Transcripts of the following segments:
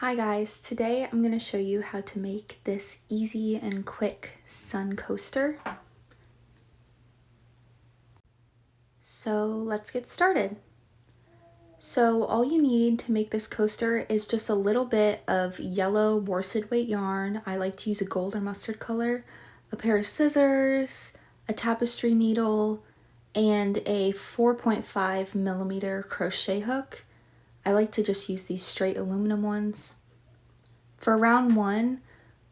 Hi guys, today I'm going to show you how to make this easy and quick sun coaster. So let's get started. So all you need to make this coaster is just a little bit of yellow worsted weight yarn. I like to use a gold or mustard color, a pair of scissors, a tapestry needle, and a 4.5 millimeter crochet hook. I like to just use these straight aluminum ones. For round one,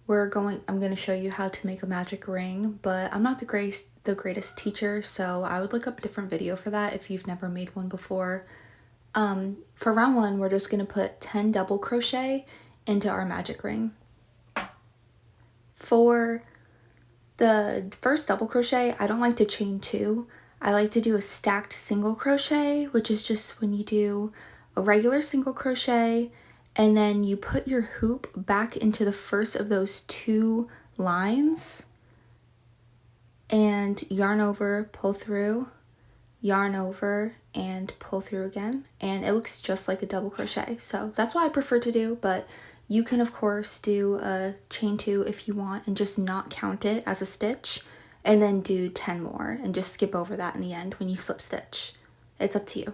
I'm going to show you how to make a magic ring, but I'm not the greatest teacher, so I would look up a different video for that if you've never made one before. For round one, we're just going to put 10 double crochet into our magic ring. For the first double crochet, I don't like to chain two. I like to do a stacked single crochet, which is just when you do a regular single crochet and then you put your hoop back into the first of those two lines and yarn over, pull through, yarn over, and pull through again, and it looks just like a double crochet. So that's what I prefer to do, but you can of course do a chain two if you want and just not count it as a stitch, and then do 10 more and just skip over that in the end when you slip stitch. It's up to you.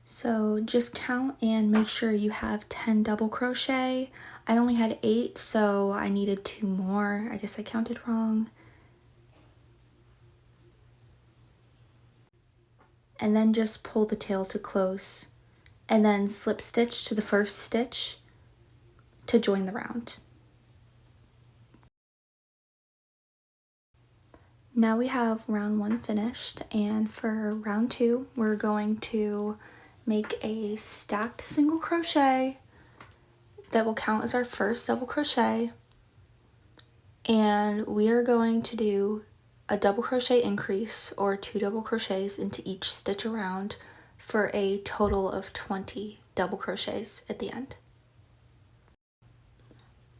So just count and make sure you have 10 double crochet. I only had 8, so I needed 2 more. I guess I counted wrong. And then just pull the tail to close and then slip stitch to the first stitch to join the round. Now we have round 1 finished, and for round 2 we're going to make a stacked single crochet that will count as our first double crochet, and we are going to do a double crochet increase or 2 double crochets into each stitch around for a total of 20 double crochets at the end.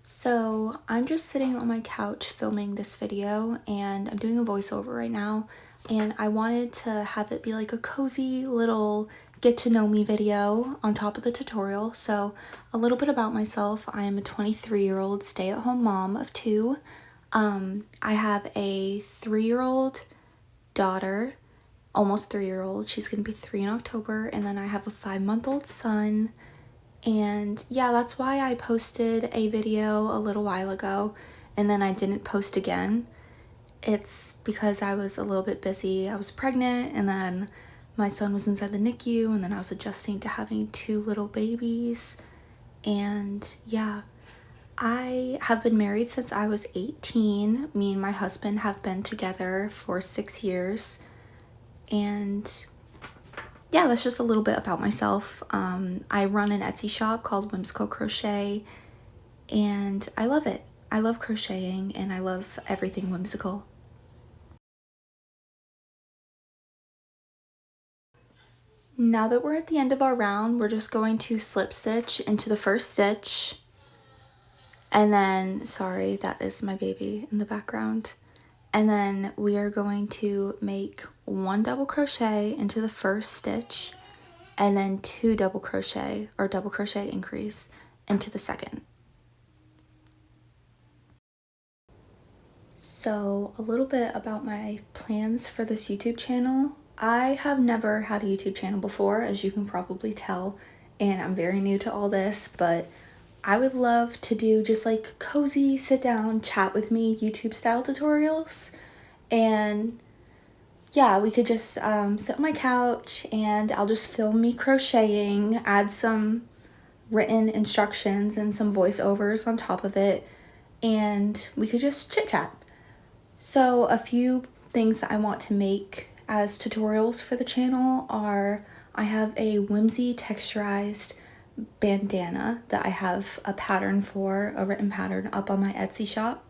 So I'm just sitting on my couch filming this video, and I'm doing a voiceover right now, and I wanted to have it be like a cozy little get to know me video on top of the tutorial. So a little bit about myself: I am a 23-year-old stay-at-home mom of 2. I have a 3-year-old daughter, almost 3-year-old. She's gonna be 3 in October, and then I have a 5-month-old son. And yeah, that's why I posted a video a little while ago and then I didn't post again. It's because I was a little bit busy. I was pregnant, and then my son was inside the NICU, and then I was adjusting to having 2 little babies. And yeah, I have been married since I was 18. Me and my husband have been together for 6 years. And yeah, that's just a little bit about myself. I run an Etsy shop called Whimsical Crochet, and I love it. I love crocheting, and I love everything whimsical. Now that we're at the end of our round, we're just going to slip stitch into the first stitch, and then, sorry, that is my baby in the background. And then we are going to make 1 double crochet into the first stitch, and then 2 double crochet or double crochet increase into the second. So a little bit about my plans for this YouTube channel. I have never had a YouTube channel before, as you can probably tell, and I'm very new to all this, but I would love to do just like cozy sit down chat with me YouTube style tutorials. And yeah, we could just sit on my couch and I'll just film me crocheting, add some written instructions and some voiceovers on top of it, and we could just chit chat. So a few things that I want to make as tutorials for the channel are, I have a whimsy texturized bandana that I have a pattern for, a written pattern up on my Etsy shop,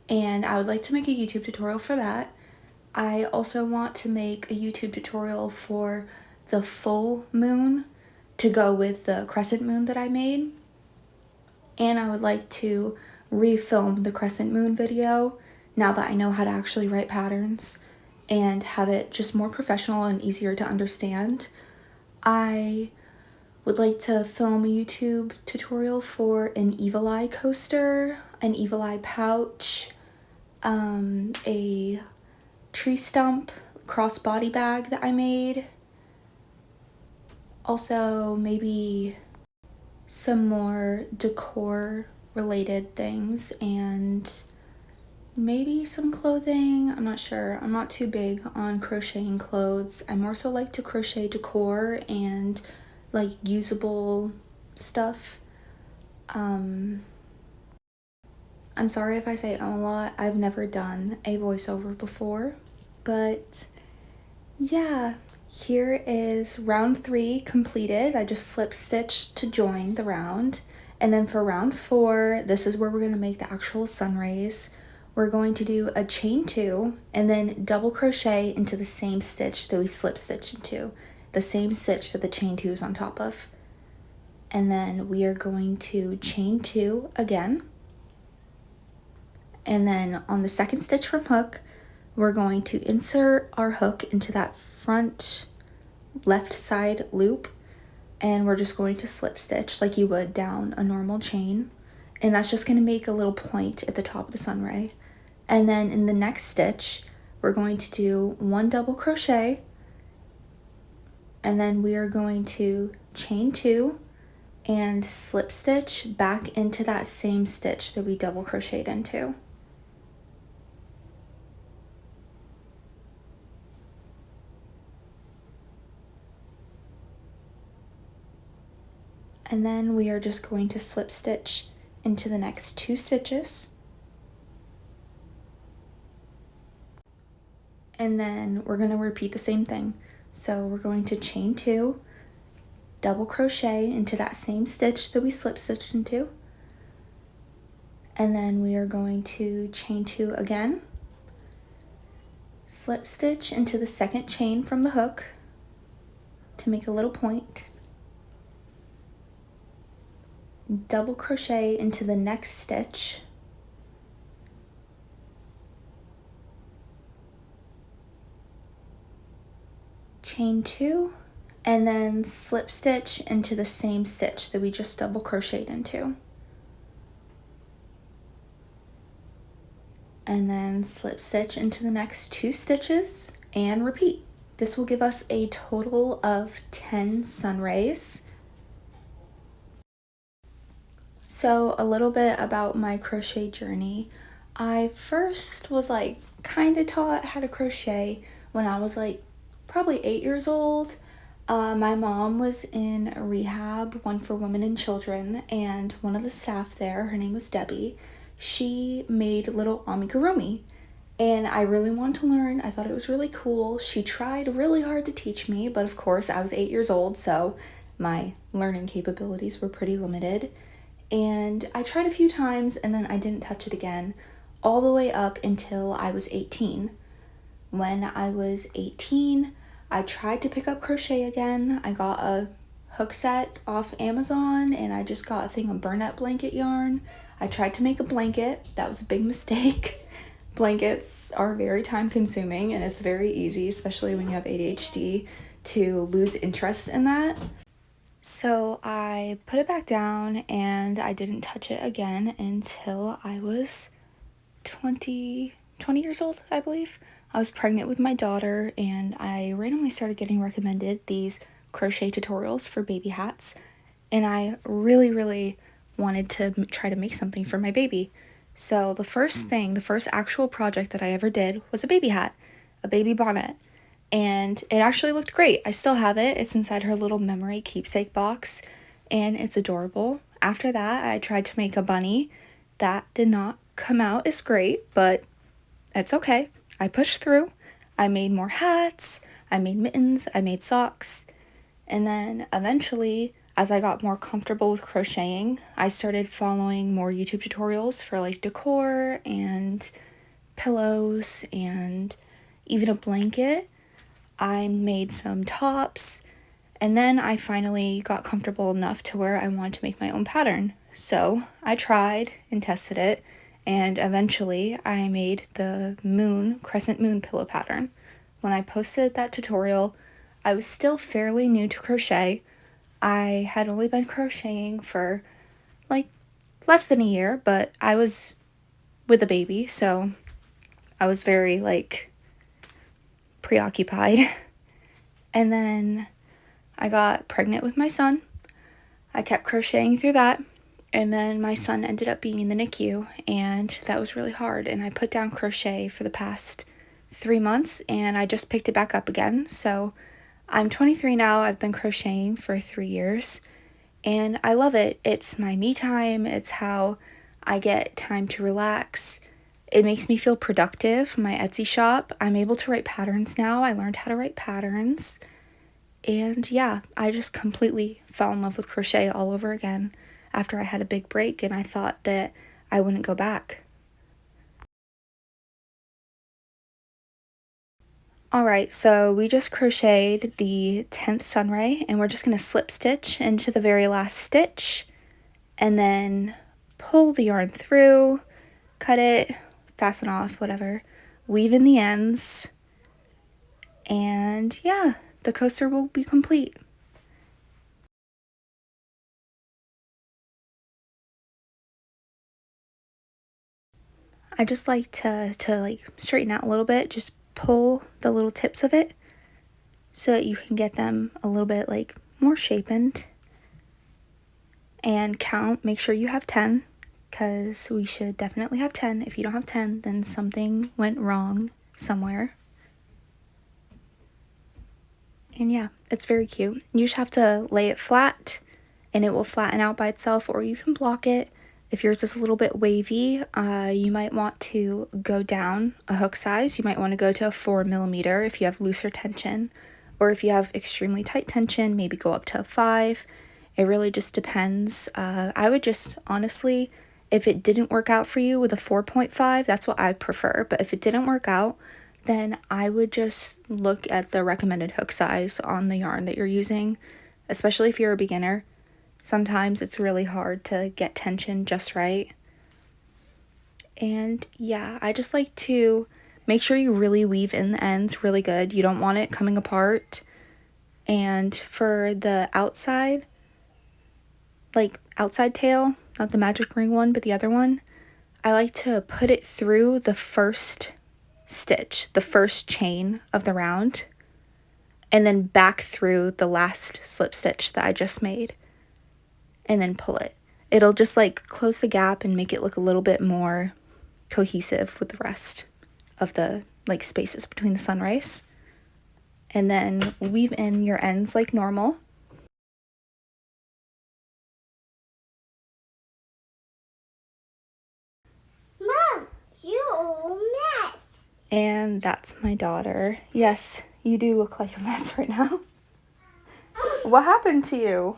and I would like to make a YouTube tutorial for that. I also want to make a YouTube tutorial for the full moon to go with the crescent moon that I made. And I would like to refilm the crescent moon video now that I know how to actually write patterns and have it just more professional and easier to understand. I would like to film a YouTube tutorial for an evil eye coaster, an evil eye pouch, a tree stump crossbody bag that I made. Also, maybe some more decor related things and maybe some clothing. I'm not sure. I'm not too big on crocheting clothes. I more so like to crochet decor and like usable stuff. I'm sorry if I say a lot. I've never done a voiceover before, but yeah, here is round 3 completed. I just slip stitched to join the round. And then for round 4, this is where we're going to make the actual sun rays. We're going to do a chain 2 and then double crochet into the same stitch that we slip stitched into, the same stitch that the chain 2 is on top of. And then we are going to chain 2 again. And then on the second stitch from hook, we're going to insert our hook into that front left side loop, and we're just going to slip stitch like you would down a normal chain. And that's just going to make a little point at the top of the sun ray. And then in the next stitch, we're going to do 1 double crochet, and then we are going to chain 2 and slip stitch back into that same stitch that we double crocheted into. And then we are just going to slip stitch into the next 2 stitches. And then we're going to repeat the same thing. So we're going to chain 2, double crochet into that same stitch that we slip stitched into. And then we are going to chain 2 again, slip stitch into the second chain from the hook to make a little point, double crochet into the next stitch, chain 2, and then slip stitch into the same stitch that we just double crocheted into. And then slip stitch into the next 2 stitches and repeat. This will give us a total of 10 sun rays. So a little bit about my crochet journey. I first was like kind of taught how to crochet when I was like probably 8 years old. My mom was in a rehab, one for women and children, and one of the staff there, her name was Debbie, she made little amigurumi. And I really wanted to learn. I thought it was really cool. She tried really hard to teach me, but of course I was 8 years old, so my learning capabilities were pretty limited. And I tried a few times and then I didn't touch it again, all the way up until I was 18. When I was 18, I tried to pick up crochet again. I got a hook set off Amazon and I just got a thing of burlap blanket yarn. I tried to make a blanket. That was a big mistake. Blankets are very time consuming and it's very easy, especially when you have ADHD, to lose interest in that. So I put it back down and I didn't touch it again until I was 20 years old, I believe. I was pregnant with my daughter and I randomly started getting recommended these crochet tutorials for baby hats. And I really wanted to try to make something for my baby. So the first actual project that I ever did was a baby hat, a baby bonnet. And it actually looked great. I still have it. It's inside her little memory keepsake box and it's adorable. After that, I tried to make a bunny. That did not come out as great, but it's okay. I pushed through. I made more hats, I made mittens, I made socks. And then eventually, as I got more comfortable with crocheting, I started following more YouTube tutorials for like decor and pillows and even a blanket. I made some tops And then I finally got comfortable enough to where I wanted to make my own pattern. So I tried and tested it, and eventually I made the crescent moon pillow pattern. When I posted that tutorial, I was still fairly new to crochet. I had only been crocheting for like less than a year, but I was with a baby, so I was very like preoccupied. And then I got pregnant with my son. I kept crocheting through that, and then my son ended up being in the NICU, and that was really hard, and I put down crochet for the past 3 months, and I just picked it back up again. So I'm 23 now. I've been crocheting for 3 years, and I love it. It's my me time. It's how I get time to relax. It makes me feel productive. My Etsy shop, I'm able to write patterns now. I learned how to write patterns. And yeah, I just completely fell in love with crochet all over again after I had a big break, and I thought that I wouldn't go back. Alright, so we just crocheted the 10th sunray, and we're just going to slip stitch into the very last stitch, and then pull the yarn through, cut it, fasten off, whatever, weave in the ends, and yeah, the coaster will be complete. I just like to like straighten out a little bit, just pull the little tips of it so that you can get them a little bit like more shapened, and count, make sure you have 10, because we should definitely have 10. If you don't have 10, then something went wrong somewhere. And yeah, it's very cute. You just have to lay it flat and it will flatten out by itself, or you can block it. If yours is a little bit wavy, you might want to go down a hook size. You might want to go to a 4mm if you have looser tension, or if you have extremely tight tension, maybe go up to a 5. It really just depends. I would just, honestly, if it didn't work out for you with a 4.5, that's what I prefer. But if it didn't work out, then I would just look at the recommended hook size on the yarn that you're using, especially if you're a beginner. Sometimes it's really hard to get tension just right. And yeah, I just like to make sure you really weave in the ends really good. You don't want it coming apart. And for the outside, like outside tail, not the magic ring one, but the other one, I like to put it through the first stitch, the first chain of the round, and then back through the last slip stitch that I just made, and then pull it. It'll just like close the gap and make it look a little bit more cohesive with the rest of the like spaces between the sunrays. And then weave in your ends like normal. Mom, you mess. And that's my daughter. Yes, you do look like a mess right now. What happened to you?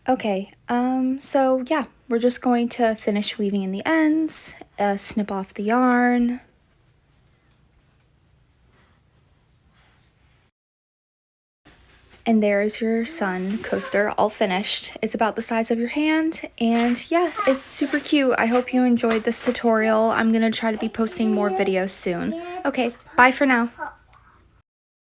Okay, so yeah, we're just going to finish weaving in the ends, snip off the yarn. And there's your sun coaster all finished. It's about the size of your hand, and yeah, it's super cute. I hope you enjoyed this tutorial. I'm gonna try to be posting more videos soon. Okay, bye for now.